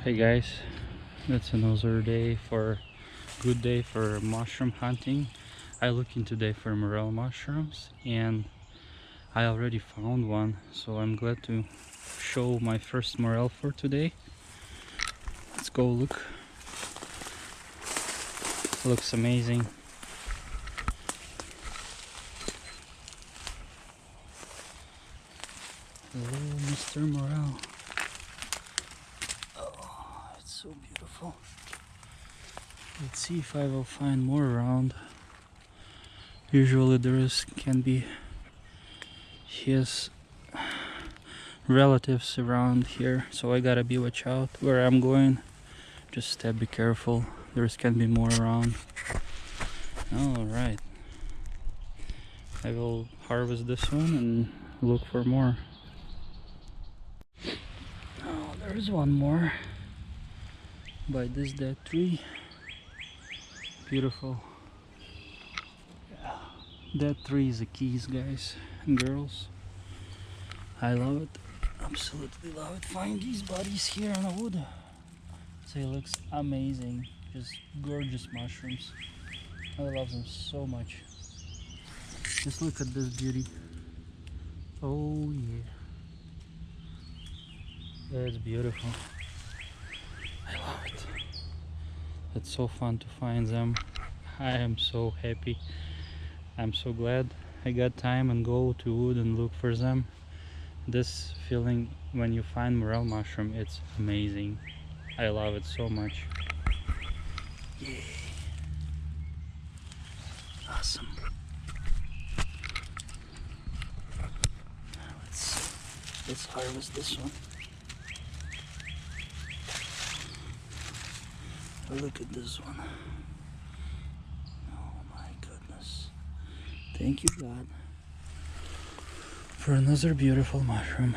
Hey guys, that's another good day for mushroom hunting. I looking today for morel mushrooms and I already found one, so I'm glad to show my first morel for today. Let's go look. Looks amazing. Hello, Mr. Morel. Oh, it's so beautiful. Let's see if I will find more around. Usually can be his relatives around here, so I gotta be watch out where I'm going. Just be careful. Can be more around. All right, I will harvest this one and look for more. Oh, there's one more by this dead tree. Beautiful. Yeah, that tree is the keys, guys and girls. I love it, absolutely love it. Find these bodies here in the wood. So it looks amazing, just gorgeous mushrooms. I love them so much. Just look at this beauty. Oh yeah, that's beautiful. I love it. It's so fun to find them. I am so happy. I'm so glad I got time and go to wood and look for them. This feeling when you find morel mushroom, it's amazing. I love it so much. Yay. Awesome. Now let's harvest this one. Look at this one. Oh my goodness. Thank you, God, for another beautiful mushroom.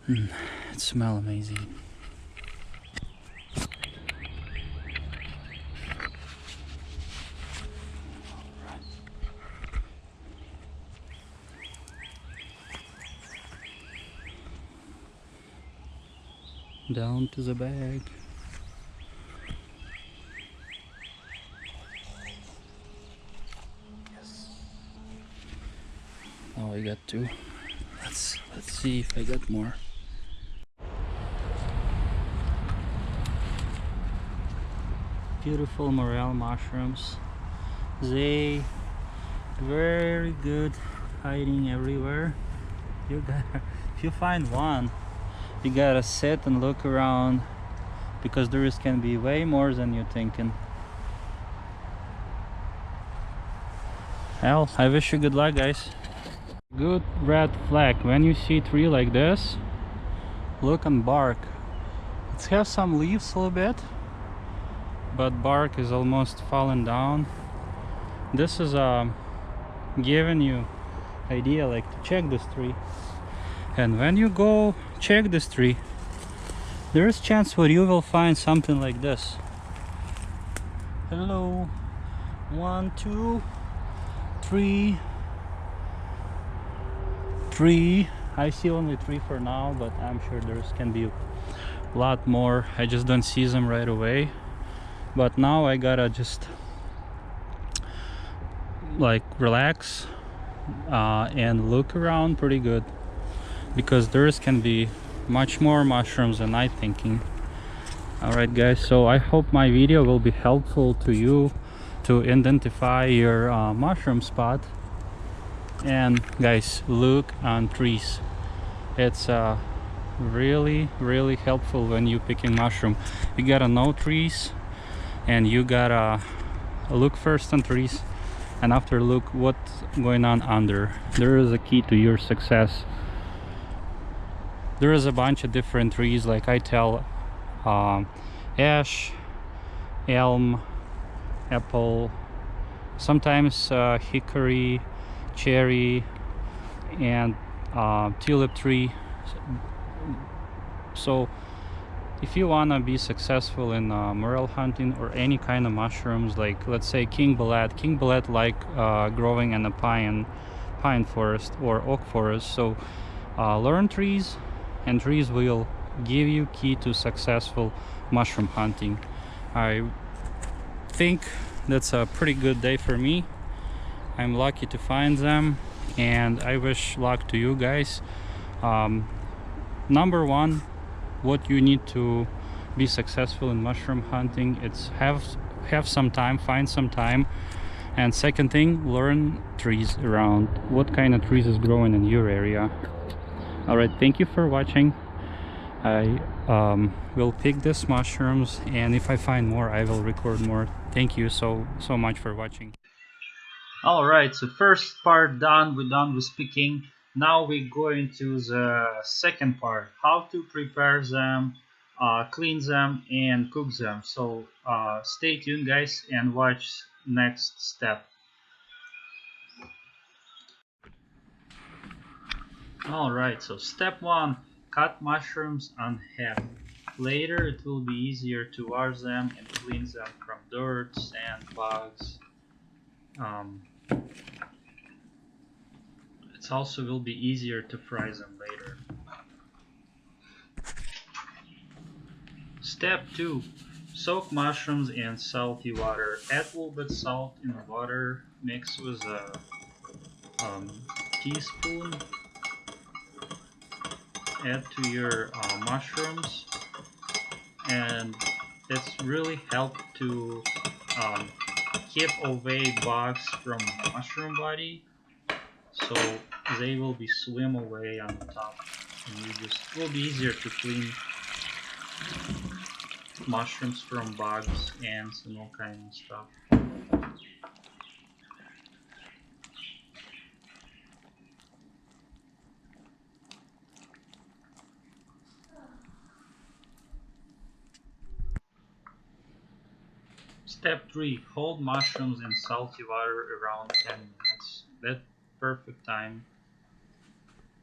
It smells amazing. Down to the bag. Yes. Now I got two. Let's see if I got more. Beautiful morel mushrooms. They very good hiding everywhere. If you find one, you gotta sit and look around, because can be way more than you're thinking. Well, I wish you good luck, guys. Good red flag. When you see a tree like this, look on bark. It has some leaves a little bit, but bark is almost fallen down. This is giving you idea like to check this tree. And when you go check this tree, there is chance where you will find something like this. Hello. 1, 2, 3. I see only 3 for now, but I'm sure can be a lot more. I just don't see them right away. But now I gotta just like relax and look around pretty good, because can be much more mushrooms than I thinking. Alright guys, so I hope my video will be helpful to you to identify your mushroom spot. And guys, look on trees. It's really helpful when you picking mushroom. You gotta know trees, and you gotta look first on trees, and after look what's going on under. There is a key to your success. There is a bunch of different trees, like I tell, ash, elm, apple, sometimes hickory, cherry, and tulip tree. So if you wanna be successful in morel hunting or any kind of mushrooms, like let's say king bullet like growing in a pine forest or oak forest. So learn trees, and trees will give you key to successful mushroom hunting. I think that's a pretty good day for me. I'm lucky to find them, and I wish luck to you guys. Number one, what you need to be successful in mushroom hunting, it's have some time, find some time. And second thing, learn trees around, what kind of trees is growing in your area. All right, thank you for watching. I will pick these mushrooms, and if I find more, I will record more. Thank you so much for watching. Alright, so first part done, we're done with picking. Now we're going to the second part, how to prepare them, clean them, and cook them. So stay tuned guys and watch next step. Alright, so step 1, cut mushrooms in half. Later it will be easier to wash them and clean them from dirt, sand, bugs. It also will be easier to fry them later. Step 2. Soak mushrooms in salty water. Add a little bit salt in the water, mix with a teaspoon. Add to your mushrooms, and it's really help to keep away bugs from mushroom body, so they will be swim away on the top, and it will be easier to clean mushrooms from bugs, ants, and all kind of stuff. Step 3. Hold mushrooms in salty water around 10 minutes. That's perfect time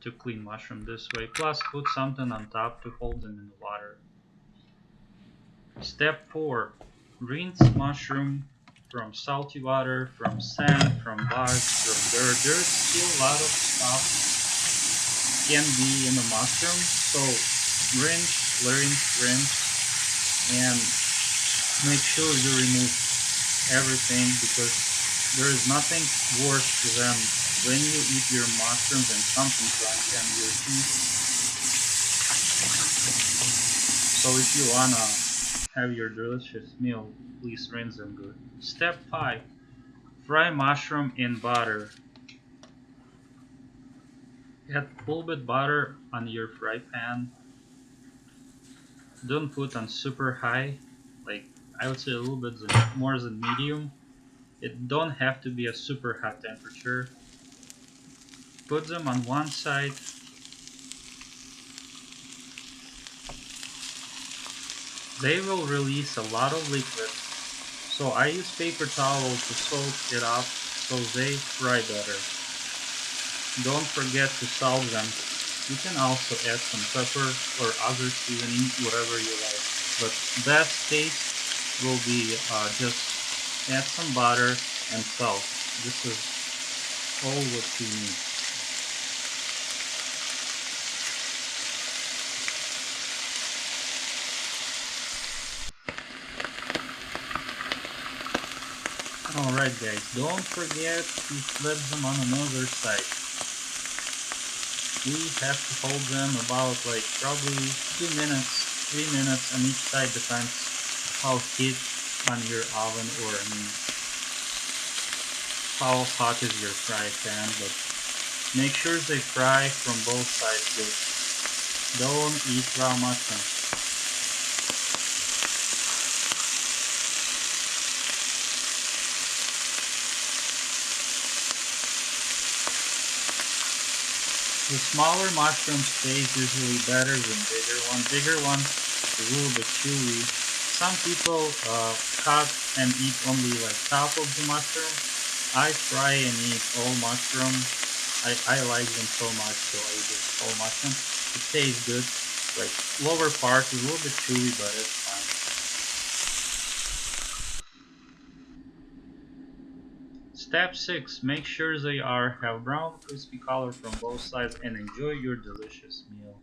to clean mushroom this way. Plus put something on top to hold them in the water. Step 4. Rinse mushroom from salty water, from sand, from bugs, from dirt. There's still a lot of stuff can be in the mushroom. So rinse, and make sure you remove everything, because there is nothing worse than when you eat your mushrooms and something crunch on your teeth. So if you wanna have your delicious meal, please rinse them good. Step 5. Fry mushroom in butter. Add a little bit butter on your fry pan. Don't put on super high, like I would say a little bit more than medium. It don't have to be a super hot temperature. Put them on one side. They will release a lot of liquid, so I use paper towel to soak it up so they fry better. Don't forget to salt them. You can also add some pepper or other seasoning, whatever you like. But best taste will be just add some butter and salt. This is all what you need. Alright guys, don't forget to flip them on another side. We have to hold them about like probably 2 minutes, 3 minutes on each side, depends how heat on your oven, or how hot is your fry pan, but make sure they fry from both sides good. Don't eat raw mushroom. The smaller mushroom stays usually better than bigger one. Bigger one is a little bit chewy. Some people cut and eat only like top of the mushroom. I fry and eat all mushroom. I like them so much, so I eat all mushroom. It tastes good. Like lower part is a little bit chewy, but it's fine. Step 6. Make sure they have brown crispy color from both sides and enjoy your delicious meal.